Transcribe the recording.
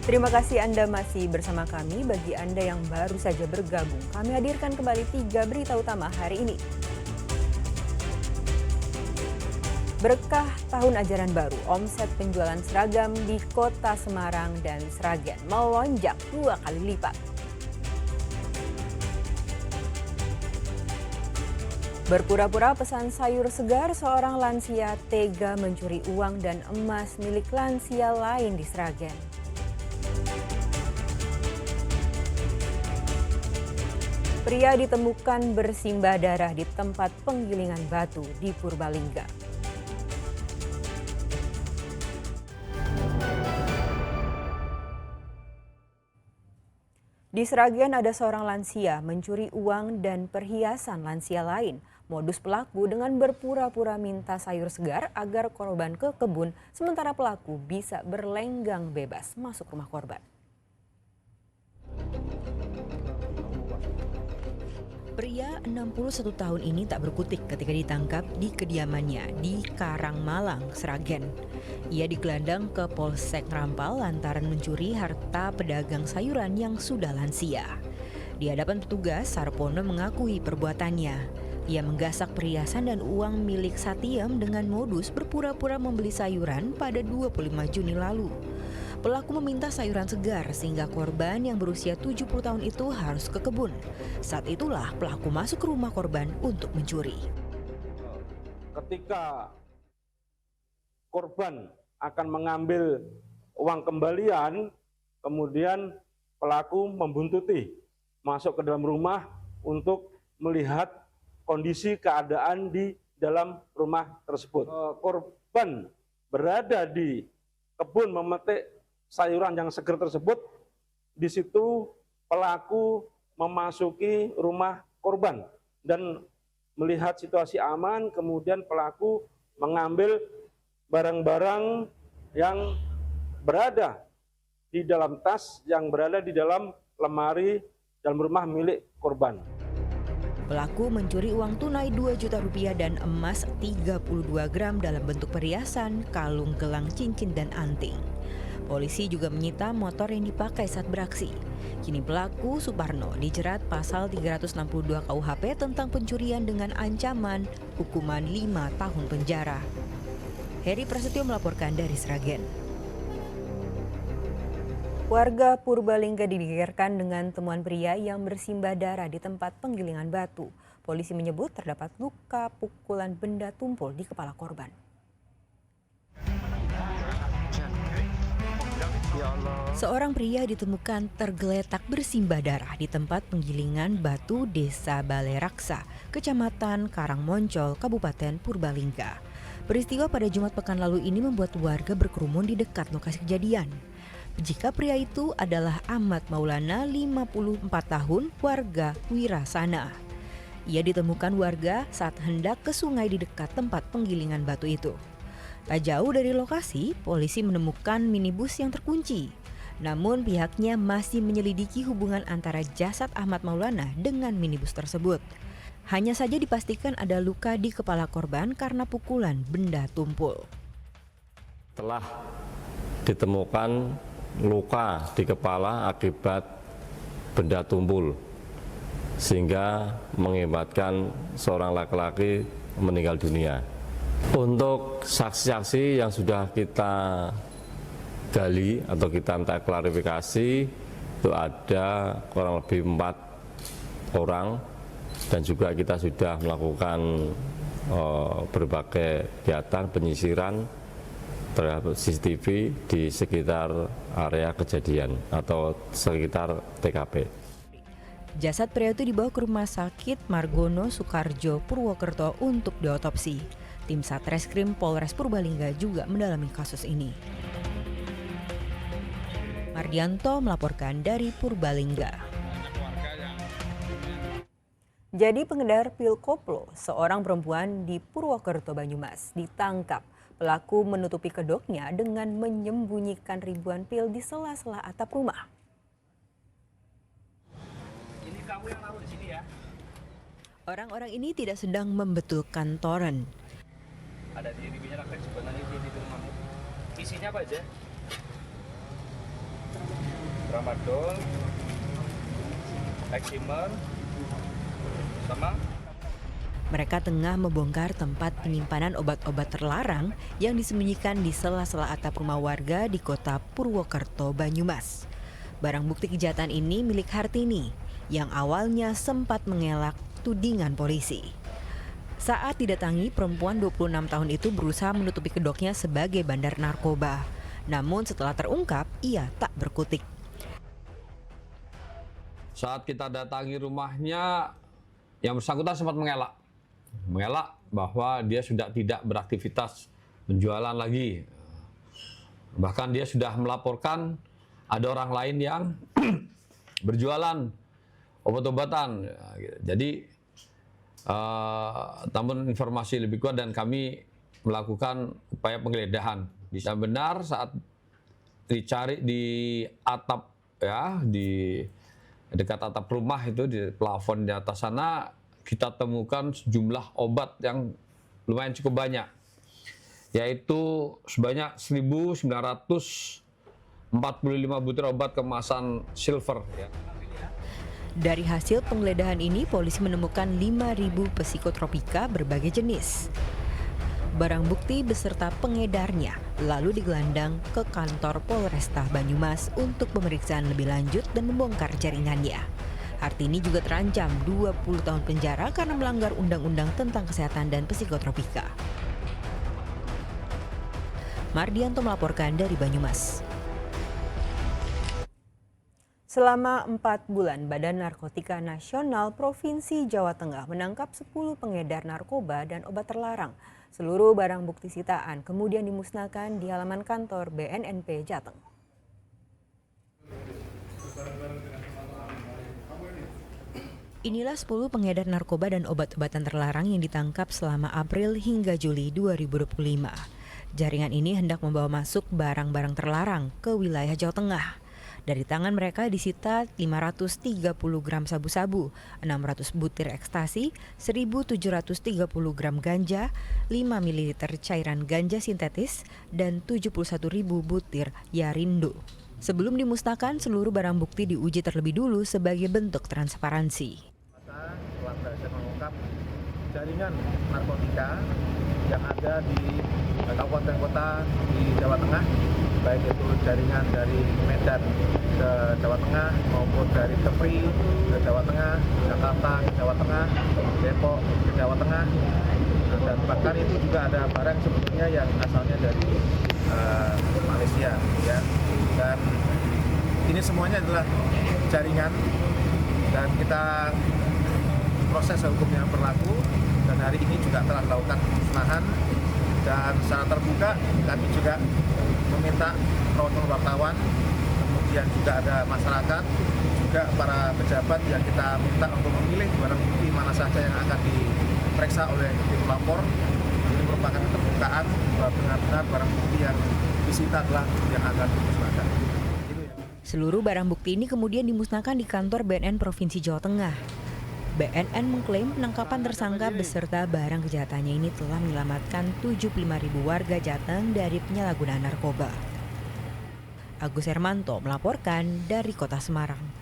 Terima kasih Anda masih bersama kami. Bagi Anda yang baru saja bergabung, kami hadirkan kembali 3 berita utama hari ini. Berkah tahun ajaran baru, omset penjualan seragam di Kota Semarang dan Sragen melonjak 2 kali lipat. Berpura-pura pesan sayur segar, seorang lansia tega mencuri uang dan emas milik lansia lain di Sragen. Pria ditemukan bersimbah darah di tempat penggilingan batu di Purbalingga. Di Sragen ada seorang lansia mencuri uang dan perhiasan lansia lain. Modus pelaku dengan berpura-pura minta sayur segar agar korban ke kebun, sementara pelaku bisa berlenggang bebas masuk rumah korban. Pria 61 tahun ini tak berkutik ketika ditangkap di kediamannya di Karangmalang, Sragen. Ia digelandang ke Polsek Rampal lantaran mencuri harta pedagang sayuran yang sudah lansia. Di hadapan petugas, Sarpono mengakui perbuatannya. Ia menggasak perhiasan dan uang milik Satiem dengan modus berpura-pura membeli sayuran pada 25 Juni lalu. Pelaku meminta sayuran segar sehingga korban yang berusia 70 tahun itu harus ke kebun. Saat itulah pelaku masuk ke rumah korban untuk mencuri. Ketika korban akan mengambil uang kembalian, kemudian pelaku membuntuti masuk ke dalam rumah untuk melihat kondisi keadaan di dalam rumah tersebut. Korban berada di kebun memetik sayuran yang segar tersebut. Di situ pelaku memasuki rumah korban dan melihat situasi aman, kemudian pelaku mengambil barang-barang yang berada di dalam tas yang berada di dalam lemari dalam rumah milik korban. Pelaku mencuri uang tunai 2 juta rupiah dan emas 32 gram dalam bentuk perhiasan, kalung, gelang, cincin, dan anting. Polisi juga menyita motor yang dipakai saat beraksi. Kini pelaku Suparno dijerat pasal 362 KUHP tentang pencurian dengan ancaman hukuman 5 tahun penjara. Heri Prasetyo melaporkan dari Sragen. Warga Purbalingga digegerkan dengan temuan pria yang bersimbah darah di tempat penggilingan batu. Polisi menyebut terdapat luka pukulan benda tumpul di kepala korban. Seorang pria ditemukan tergeletak bersimbah darah di tempat penggilingan batu Desa Balai Raksa, Kecamatan Karangmoncol, Kabupaten Purbalingga. Peristiwa pada Jumat pekan lalu ini membuat warga berkerumun di dekat lokasi kejadian. Jika pria itu adalah Ahmad Maulana, 54 tahun, warga Wirasana. Ia ditemukan warga saat hendak ke sungai di dekat tempat penggilingan batu itu. Tak jauh dari lokasi, polisi menemukan minibus yang terkunci. Namun pihaknya masih menyelidiki hubungan antara jasad Ahmad Maulana dengan minibus tersebut. Hanya saja dipastikan ada luka di kepala korban karena pukulan benda tumpul. Telah ditemukan luka di kepala akibat benda tumpul sehingga mengakibatkan seorang laki-laki meninggal dunia. Untuk saksi-saksi yang sudah kita gali atau kita minta klarifikasi, itu ada kurang lebih 4 orang dan juga kita sudah melakukan berbagai kegiatan penyisiran terhadap CCTV di sekitar area kejadian atau sekitar TKP. Jasad pria itu dibawa ke Rumah Sakit Margono Soekarjo, Purwokerto untuk diotopsi. Tim Satreskrim Polres Purbalingga juga mendalami kasus ini. Mardianto melaporkan dari Purbalingga. Jadi pengedar pil koplo, seorang perempuan di Purwokerto, Banyumas, ditangkap. Pelaku menutupi kedoknya dengan menyembunyikan ribuan pil di sela-sela atap rumah. Ini kamu yang naruh di sini ya? Orang-orang ini tidak sedang membetulkan toren. Ada di minyak sebenarnya di rumahmu. Isinya apa aja? tramadol, eksimer, sama Mereka tengah membongkar tempat penyimpanan obat-obat terlarang yang disembunyikan di sela-sela atap rumah warga di kota Purwokerto, Banyumas. Barang bukti kejahatan ini milik Hartini yang awalnya sempat mengelak tudingan polisi. Saat didatangi, perempuan 26 tahun itu berusaha menutupi kedoknya sebagai bandar narkoba. Namun setelah terungkap, ia tak berkutik. Saat kita datangi rumahnya, yang bersangkutan sempat mengelak bahwa dia sudah tidak beraktivitas penjualan lagi. Bahkan dia sudah melaporkan ada orang lain yang berjualan obat-obatan. Jadi, namun informasi lebih kuat dan kami melakukan upaya penggeledahan. Bisa benar saat dicari di atap, ya, di dekat atap rumah itu, di plafon di atas sana, kita temukan sejumlah obat yang lumayan cukup banyak, yaitu sebanyak 1.945 butir obat kemasan silver. Ya. Dari hasil penggeledahan ini, polisi menemukan 5.000 psikotropika berbagai jenis. Barang bukti beserta pengedarnya lalu digelandang ke kantor Polresta Banyumas untuk pemeriksaan lebih lanjut dan membongkar jaringannya. Hartini juga terancam 20 tahun penjara karena melanggar undang-undang tentang kesehatan dan psikotropika. Mardianto melaporkan dari Banyumas. Selama 4 bulan, Badan Narkotika Nasional Provinsi Jawa Tengah menangkap 10 pengedar narkoba dan obat terlarang. Seluruh barang bukti sitaan kemudian dimusnahkan di halaman kantor BNNP Jateng. Inilah 10 pengedar narkoba dan obat-obatan terlarang yang ditangkap selama April hingga Juli 2025. Jaringan ini hendak membawa masuk barang-barang terlarang ke wilayah Jawa Tengah. Dari tangan mereka disita 530 gram sabu-sabu, 600 butir ekstasi, 1.730 gram ganja, 5 ml cairan ganja sintetis, dan 71.000 butir yarindo. Sebelum dimusnahkan, seluruh barang bukti diuji terlebih dulu sebagai bentuk transparansi. Telah berhasil mengungkap jaringan narkotika yang ada di kabupaten kota di Jawa Tengah, baik itu jaringan dari Medan ke Jawa Tengah maupun dari Kepri ke Jawa Tengah, Jakarta ke Jawa Tengah, Depok ke Jawa Tengah, dan bahkan itu juga ada barang sebetulnya yang asalnya dari Malaysia, ya. Dan ini semuanya adalah jaringan dan kita proses hukum yang berlaku, dan hari ini juga telah dilakukan pemusnahan, dan secara terbuka kami juga meminta teman-teman wartawan, kemudian juga ada masyarakat, juga para pejabat yang kita minta untuk memilih barang bukti mana saja yang akan diperiksa oleh tim pelapor. Ini merupakan keterbukaan bahwa benar-benar barang bukti yang disita adalah yang akan dimusnahkan. Seluruh barang bukti ini kemudian dimusnahkan di kantor BNN Provinsi Jawa Tengah. BNN mengklaim penangkapan tersangka beserta barang kejahatannya ini telah menyelamatkan 75.000 warga Jateng dari penyalahgunaan narkoba. Agus Hermanto melaporkan dari Kota Semarang.